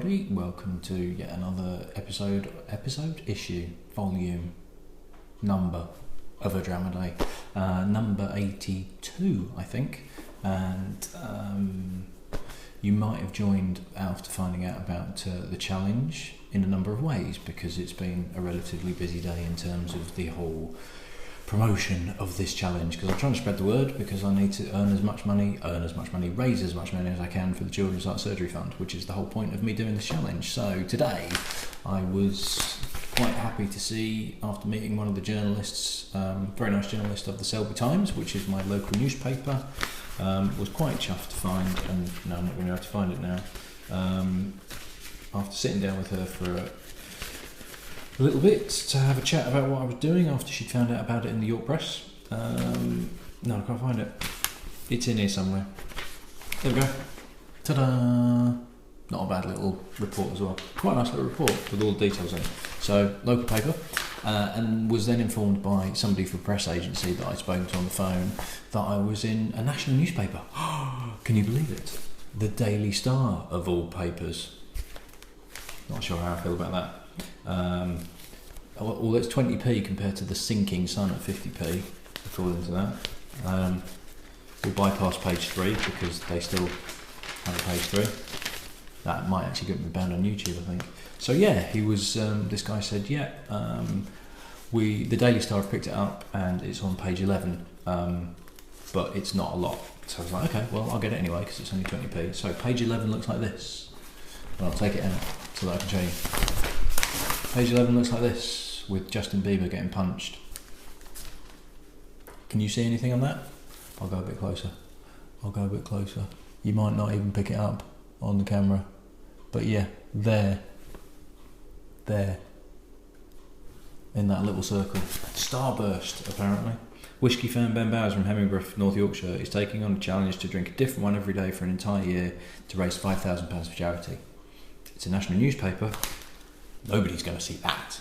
everybody. Welcome to yet another volume number of a Dram A, number 82, I think. And you might have joined after finding out about the challenge in a number of ways, because it's been a relatively busy day in terms of the whole promotion of this challenge, because I'm trying to spread the word, because I need to earn as much money, raise as much money as I can for the Children's Heart Surgery Fund, which is the whole point of me doing this challenge. So today I was quite happy to see, after meeting one of the journalists, very nice journalist of the Selby Times, which is my local newspaper, was quite chuffed to find, and no, I'm not going to be able to find it now, after sitting down with her for a little bit to have a chat about what I was doing after she'd found out about it in the York Press. No, I can't find it. It's in here somewhere. There we go. Ta-da! Not a bad little report as well. Quite a nice little report with all the details in it. So, local paper, and was then informed by somebody from a press agency that I'd spoken to on the phone that I was in a national newspaper. Can you believe it? The Daily Star of all papers. Not sure how I feel about that. Well, it's 20p compared to the sinking Sun at 50p, according to that. We'll bypass page 3 because they still have a page 3. That might actually get me banned on YouTube, I think. So yeah, he was. This guy said, the Daily Star have picked it up and it's on page 11, but it's not a lot. So I was like, okay, well I'll get it anyway because it's only 20p. So page 11 looks like this, and I'll take it out so that I can show you. Page 11 looks like this, with Justin Bieber getting punched. Can you see anything on that? I'll go a bit closer. You might not even pick it up on the camera. But yeah, there. In that little circle. Starburst, apparently. Whisky fan Ben Bowers from Hemingway, North Yorkshire, is taking on a challenge to drink a different one every day for an entire year to raise £5,000 for charity. It's a national newspaper. Nobody's going to see that.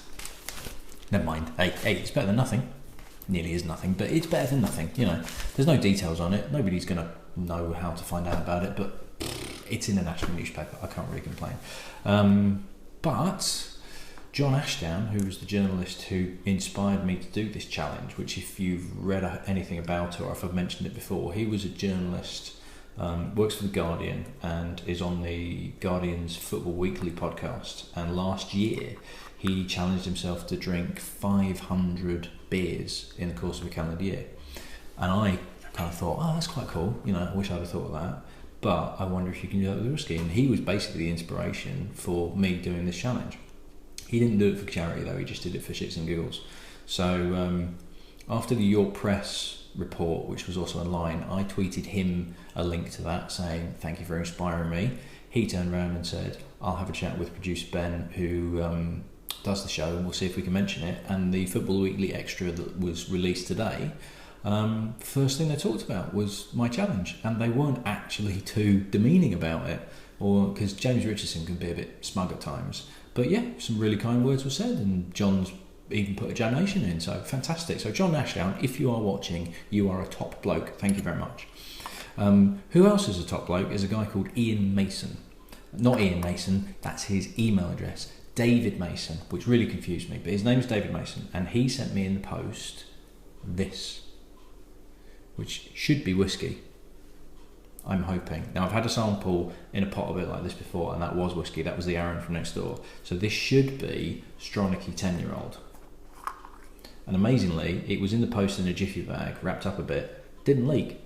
Never mind. Hey, it's better than nothing. Nearly is nothing, but it's better than nothing. You know, there's no details on it. Nobody's going to know how to find out about it, but it's in a national newspaper. I can't really complain. But John Ashdown, who was the journalist who inspired me to do this challenge, which if you've read anything about it or if I've mentioned it before, he was a journalist, works for The Guardian and is on the Guardian's Football Weekly podcast. And last year, he challenged himself to drink 500 beers in the course of a calendar year. And I kind of thought, that's quite cool. You know, I wish I'd have thought of that. But I wonder if you can do that with whisky. And he was basically the inspiration for me doing this challenge. He didn't do it for charity though, he just did it for shits and giggles. So after the York Press report, which was also online, I tweeted him a link to that saying, thank you for inspiring me. He turned around and said, I'll have a chat with producer Ben, who does the show, and we'll see if we can mention it. And the Football Weekly extra that was released today, first thing they talked about was my challenge, and they weren't actually too demeaning about it, or because James Richardson can be a bit smug at times. But yeah, some really kind words were said, and John's even put a donation in, so fantastic. So John Ashdown, if you are watching, you are a top bloke. Thank you very much. Who else is a top bloke is a guy called Ian Mason. Not Ian Mason, that's his email address. David Mason, which really confused me, but his name is David Mason, and he sent me in the post this, which should be whiskey. I'm hoping. Now, I've had a sample in a pot of it like this before, and that was whiskey. That was the Aaron from next door. So this should be Stronachie 10-year-old. And amazingly, it was in the post in a jiffy bag, wrapped up a bit, didn't leak.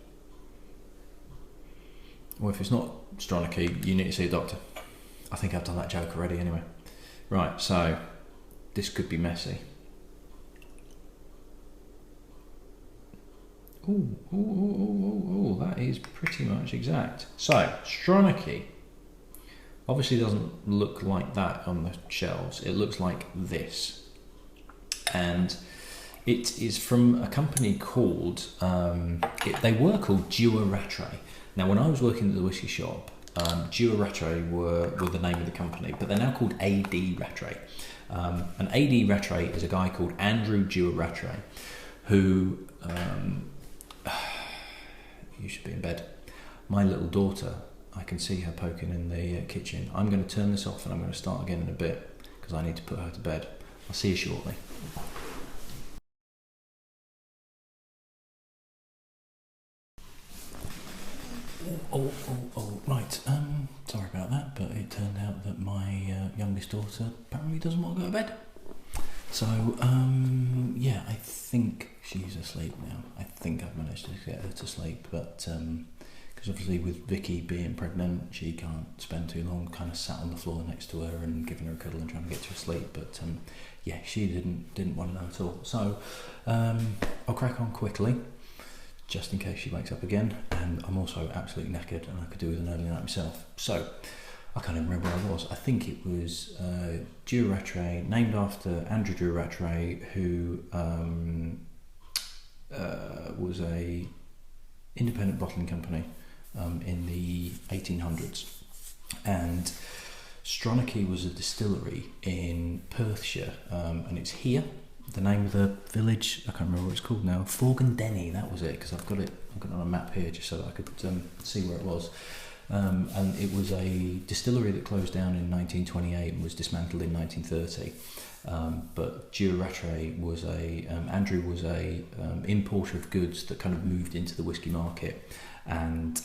Well, if it's not Stronachie, you need to see a doctor. I think I've done that joke already anyway. Right, so this could be messy. Ooh, that is pretty much exact. So, Stronachie obviously doesn't look like that on the shelves. It looks like this. And it is from a company called, they were called Dram A. Now, when I was working at the whisky shop, Dram A were the name of the company, but they're now called AD Rattray. And AD Rattray is a guy called Andrew Dram A, who... you should be in bed. My little daughter I can see her poking in the kitchen. I'm going to turn this off and I'm going to start again in a bit because I need to put her to bed. I'll see you shortly. Right. Sorry about that, but it turned out that my youngest daughter apparently doesn't want to go to bed. So, yeah, I think she's asleep now. I think I've managed to get her to sleep, but because obviously with Vicky being pregnant, she can't spend too long kind of sat on the floor next to her and giving her a cuddle and trying to get to sleep. But yeah, she didn't want to know at all. So I'll crack on quickly, just in case she wakes up again. And I'm also absolutely knackered, and I could do with an early night myself. So I can't even remember where I was. I think it was Rattray, named after Andrew Rattray, who was a independent bottling company in the 1800s, and Stronachie was a distillery in Perthshire, and it's here. The name of the village, I can't remember what it's called now. Forgandenny, that was it, because I've got it on a map here just so that I could see where it was. And it was a distillery that closed down in 1928 and was dismantled in 1930. But Rattray was Andrew was a importer of goods that kind of moved into the whisky market, and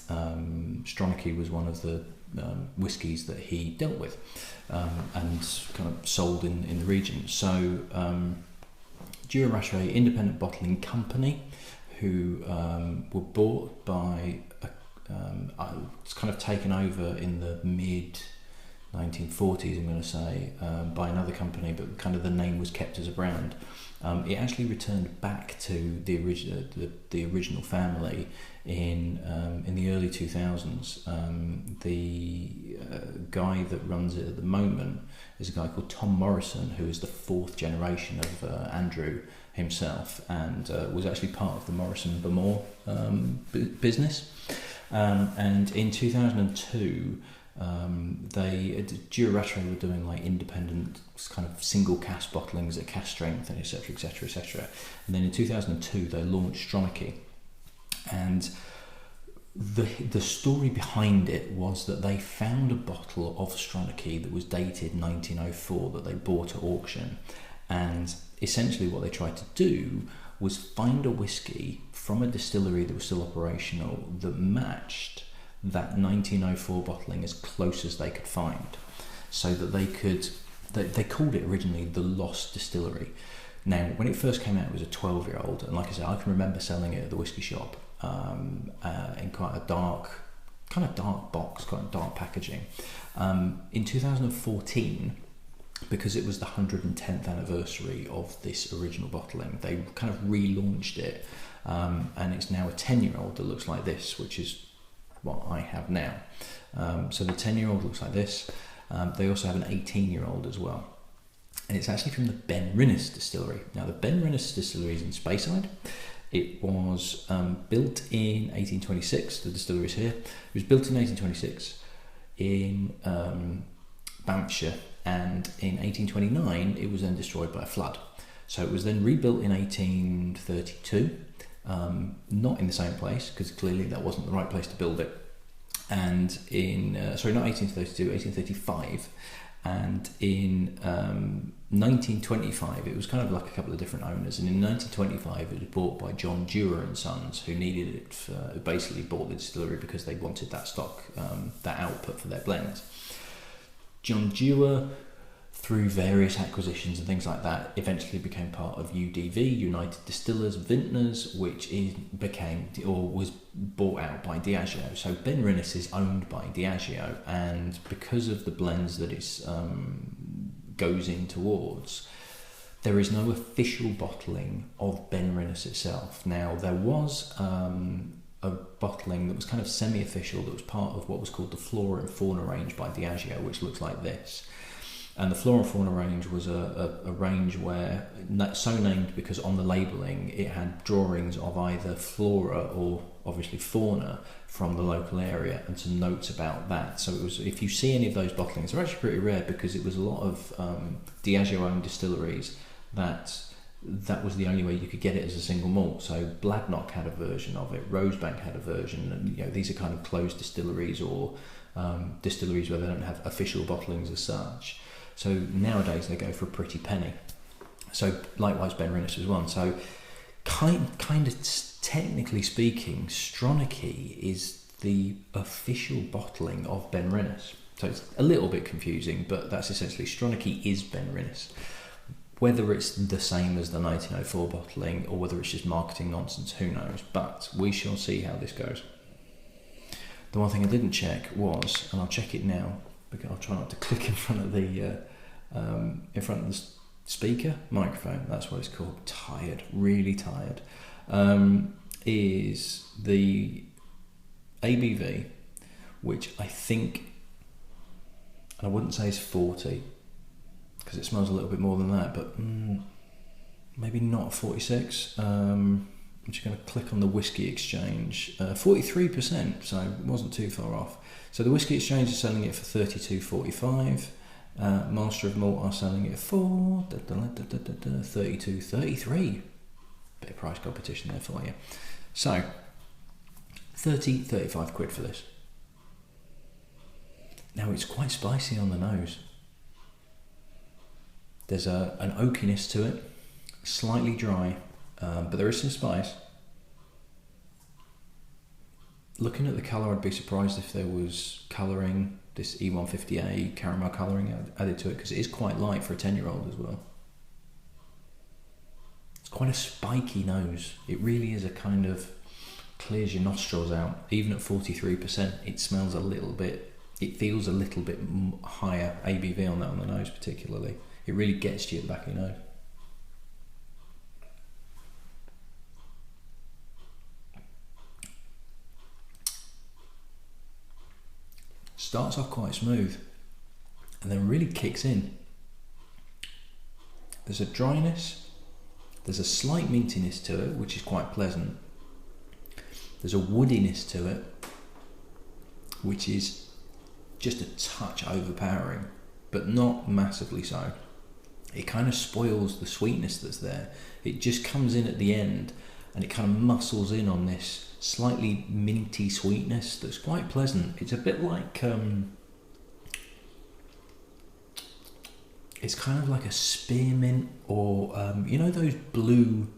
Stronachie was one of the whiskies that he dealt with and kind of sold in the region. So Rattray, independent bottling company, who were bought by it's kind of taken over in the mid 1940s, I'm going to say, by another company, but kind of the name was kept as a brand. It actually returned back to the original family in the early 2000s. The guy that runs it at the moment is a guy called Tom Morrison, who is the fourth generation of Andrew himself, and was actually part of the Morrison Bamore business. And in 2002, Rattray were doing like independent kind of single cask bottlings at cask strength, and etc, etc, etc. And then in 2002 they launched Stronachie, and the story behind it was that they found a bottle of Stronachie that was dated 1904 that they bought at auction, and essentially what they tried to do was find a whiskey from a distillery that was still operational that matched that 1904 bottling as close as they could find, so that they called it originally the Lost Distillery. Now, when it first came out, it was a 12-year-old, and like I said, I can remember selling it at the whiskey shop in quite a dark box, quite dark packaging. In 2014, because it was the 110th anniversary of this original bottling, they kind of relaunched it, and it's now a 10-year-old that looks like this, which is what I have now. So the 10-year-old looks like this. They also have an 18-year-old as well, and it's actually from the Ben Rinnes distillery. Now, the Ben Rinnes distillery is in Speyside. It was built in 1826. The distillery is here. It was built in 1826 in Banffshire, and in 1829 it was then destroyed by a flood. So it was then rebuilt in 1832, not in the same place, because clearly that wasn't the right place to build it. And in not 1832, 1835, and in 1925 it was kind of like a couple of different owners, and in 1925 it was bought by John Dewar and Sons, who needed it basically bought the distillery because they wanted that stock, that output for their blends. John Dewar, through various acquisitions and things like that, eventually became part of UDV, United Distillers Vintners, which was bought out by Diageo. So Ben Rinnes is owned by Diageo, and because of the blends that it goes in towards, there is no official bottling of Ben Rinnes itself. Now, there was a bottling that was kind of semi-official, that was part of what was called the Flora and Fauna range by Diageo, which looks like this. And the Flora and Fauna range was a range where, so named because on the labelling it had drawings of either flora or obviously fauna from the local area, and some notes about that. So it was, if you see any of those bottlings, they're actually pretty rare, because it was a lot of Diageo-owned distilleries that that was the only way you could get it as a single malt. So Bladnoch had a version of it, Rosebank had a version, and these are kind of closed distilleries or distilleries where they don't have official bottlings as such. So nowadays they go for a pretty penny. So likewise Ben Rinnes was one. So kind of technically speaking, Stronachie is the official bottling of Ben Rinnes. So it's a little bit confusing, but that's essentially Stronachie is Ben Rinnes. Whether it's the same as the 1904 bottling or whether it's just marketing nonsense, who knows? But we shall see how this goes. The one thing I didn't check was, and I'll check it now, because I'll try not to click in front of the speaker, microphone, that's what it's called, tired, really tired, is the ABV, which I think, and I wouldn't say is 40, because it smells a little bit more than that, but maybe not 46. I'm just going to click on the Whisky Exchange. 43%, so it wasn't too far off. So the Whisky Exchange is selling it for $32.45. Master of Malt are selling it for $32.33. Bit of price competition there for you. So 35 quid for this. Now it's quite spicy on the nose. There's an oakiness to it, slightly dry, but there is some spice. Looking at the colour, I'd be surprised if there was colouring, this E150A caramel colouring added to it, because it is quite light for a 10-year-old as well. It's quite a spiky nose. It really is a kind of clears your nostrils out. Even at 43%, it smells a little bit, it feels a little bit higher ABV on that on the nose particularly. It really gets to you at the back of your nose. Starts off quite smooth and then really kicks in. There's a dryness, there's a slight mintiness to it, which is quite pleasant. There's a woodiness to it, which is just a touch overpowering, but not massively so. It kind of spoils the sweetness that's there. It just comes in at the end and it kind of muscles in on this slightly minty sweetness that's quite pleasant. It's a bit like, it's kind of like a spearmint or, those blue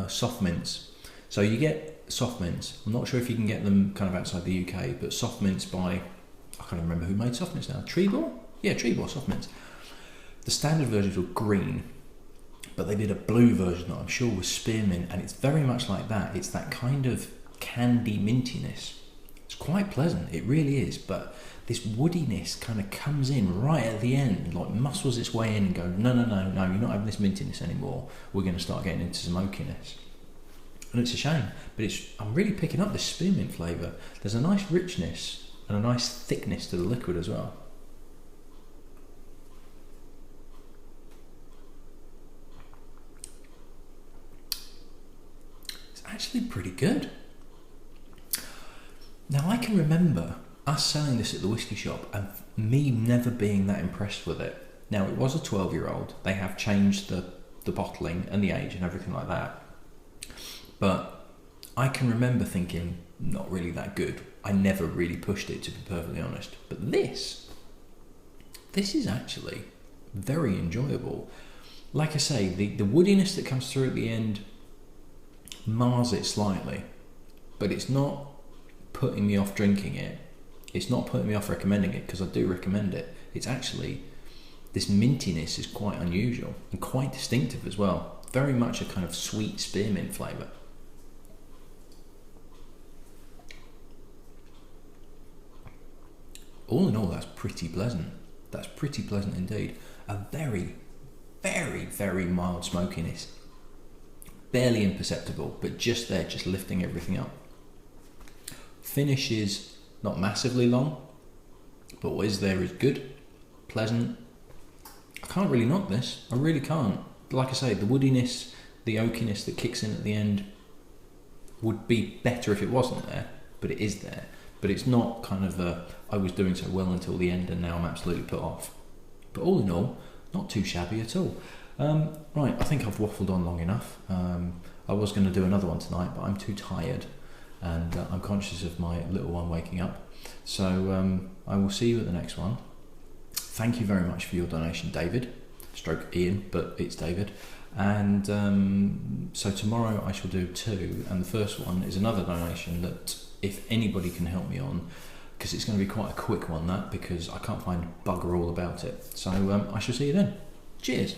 soft mints. So you get soft mints. I'm not sure if you can get them kind of outside the UK, but soft mints by, I can't remember who made soft mints now. Trebor? Yeah, Trebor soft mints. The standard versions were green, but they did a blue version that I'm sure was spearmint, and it's very much like that. It's that kind of candy mintiness. It's quite pleasant, it really is, but this woodiness kind of comes in right at the end, like muscles its way in and go, no, you're not having this mintiness anymore. We're going to start getting into some oakiness. And it's a shame, but I'm really picking up this spearmint flavour. There's a nice richness and a nice thickness to the liquid as well. Actually pretty good. Now I can remember us selling this at the whisky shop and me never being that impressed with it. Now it was a 12-year-old. They have changed the bottling and the age and everything like that. But I can remember thinking, not really that good. I never really pushed it, to be perfectly honest. But this is actually very enjoyable. Like I say, the woodiness that comes through at the end mars it slightly, but it's not putting me off drinking it. It's not putting me off recommending it, because I do recommend it. It's actually, this mintiness is quite unusual and quite distinctive as well. Very much a kind of sweet spearmint flavour. All in all, that's pretty pleasant. That's pretty pleasant indeed. A very, very, very mild smokiness. Barely imperceptible, but just there, just lifting everything up. Finish is not massively long, but what is there is good, pleasant. I can't really knock this, I really can't. Like I say, the woodiness, the oakiness that kicks in at the end would be better if it wasn't there, but it is there. But it's not kind of I was doing so well until the end and now I'm absolutely put off. But all in all, not too shabby at all. Right, I think I've waffled on long enough. I was going to do another one tonight, but I'm too tired, and I'm conscious of my little one waking up. So I will see you at the next one. Thank you very much for your donation, David. Stroke Ian, but it's David. And so tomorrow I shall do 2, and the first one is another donation that if anybody can help me on, because it's going to be quite a quick one, that, because I can't find bugger all about it. So I shall see you then. Cheers.